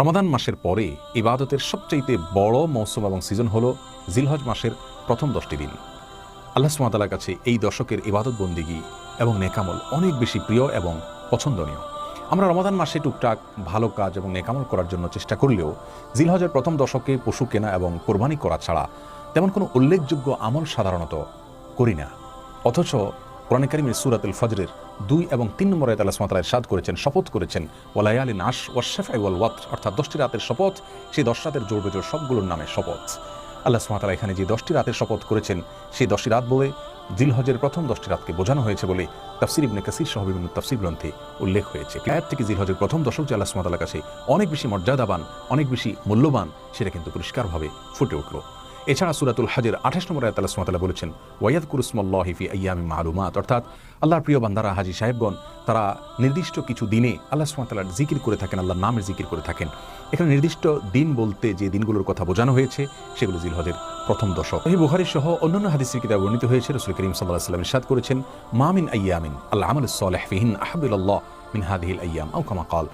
রমাদান মাসের পরে ইবাদতের সবচাইতে বড় মৌসুম এবং সিজন হলো জিলহজ মাসের প্রথম 10টি দিন। আল্লাহ সুবহানাহু ওয়া তাআলার কাছে এই দশকের ইবাদত বন্দিগি এবং নেকামল অনেক বেশি প্রিয় এবং পছন্দনীয়। আমরা রমাদান মাসে টুকটাক ভালো কাজ এবং নেকামল করার জন্য চেষ্টা করলেও জিলহজের প্রথম দশকে পশু কেনা এবং কোরবানি করা ছাড়া তেমন কোনো উল্লেখযোগ্য আমল সাধারণত করি না। অথচ কোরআনে কারিমের সূরাতুল ফজরের 2 এবং 3 নম্বর আয়াতে আল্লাহ সুবহানাহু ওয়া তাআলা ইরশাদ করেছেন, শপথ করেছেন ওয়ালায়ালিন আশ ওয়াশ-শাফঈ ওয়াল ওয়াতর, অর্থাৎ 10টি রাতের শপথ, সেই 10 রাতের জোড় বেজোড় সবগুলোর নামে শপথ। আল্লাহ সুবহানাহু ওয়া তাআলা এখানে যে 10টি রাতের শপথ করেছেন সেই 10টি রাত বলে জিলহজের প্রথম 10টি রাতকে বোঝানো হয়েছে বলে তাফসীর ইবনে কাসীর সহ বিভিন্ন তাফসীর গ্রন্থে উল্লেখ হয়েছে। আয়াত থেকে জিলহজের প্রথম দশক যে আল্লাহ সুবহানাহু ওয়া তাআলার কাছে অনেক বেশি মর্যাদাবান, অনেক বেশি মূল্যবান, সেটা কিন্তু পরিষ্কারভাবে ফুটে উঠল। এছাড়া সূরাতুল হজের 28 নম্বর আয়াতে আল্লাহ সুবহানাহু ওয়া তাআলা বলেছেন ওয়ায়াযকুরু ইসমাল্লাহি ফি আইয়ামিন মা'লুমাত, অর্থাৎ আল্লাহর প্রিয় বান্দারা হাজী সাহেবগণ তারা নির্দিষ্ট কিছু দিনে আল্লাহ সুবহানাহু ওয়া তাআলার জিকির করে থাকেন, আল্লাহর নামের জিকির করে থাকেন। এখানে নির্দিষ্ট দিন বলতে যে দিনগুলোর কথা বোঝানো হয়েছে সেগুলো জিলহজের প্রথম দশক। এই বুখারী সহ অন্যান্য হাদিসের কিতাবে বর্ণিত হয়েছে, রাসূল করিম সাল্লাল্লাহু আলাইহি ওয়াসাল্লাম ইরশাদ করেছেন মা মিন আইয়ামিন আল আমালুস সালিহ ফিহিন আহাব্বু ইলাল্লাহ মিন হাযিহিল আইয়াম আও কামা ক্বাল,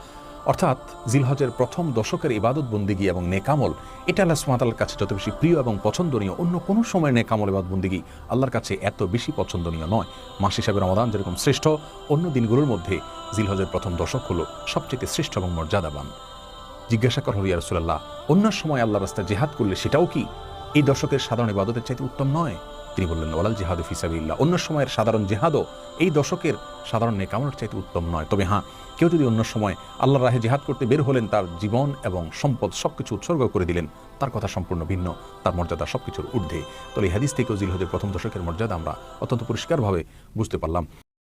অর্থাৎ জিলহজের প্রথম দশকের ইবাদত বন্দিগি এবং নেকামল এটা আল্লাহ সুবহানাহু ওয়া তাআলার কাছে যত বেশি প্রিয় এবং পছন্দনীয়, অন্য কোনো সময় নেকামল ইবাদত বন্দিগি আল্লাহর কাছে এত বেশি পছন্দনীয় নয়। মাস হিসাবে রমাদান যেরকম শ্রেষ্ঠ, অন্য দিনগুলোর মধ্যে জিলহজের প্রথম দশক হলো সবচেয়ে শ্রেষ্ঠ এবং মর্যাদাবান। জিজ্ঞাসা করা হলো ইয়া রাসূলুল্লাহ, অন্য সময় আল্লাহর রাস্তায় জিহাদ করলে সেটাও কি এই দশকের সাধারণ ইবাদতের চাইতে উত্তম নয়? তিনি বললেন ওয়ালাল জিহাদু ফি সাবিলিল্লাহ, অন্য সময়ের সাধারণ জিহাদও এই দশকের সাধারণ নেকামলের চাইতে উত্তম নয়। তবে হ্যাঁ, কেউ যদি অন্য সময় আল্লাহর রাহে জিহাদ করতে বের হলেন, তার জীবন এবং সম্পদ সবকিছু উৎসর্গ করে দিলেন, তার কথা সম্পূর্ণ ভিন্ন, তার মর্যাদা সবকিছুর ঊর্ধ্বে। তাহলে এই হাদিস থেকেও জিলহজের প্রথম দশকের মর্যাদা আমরা অত্যন্ত পরিষ্কারভাবে বুঝতে পারলাম।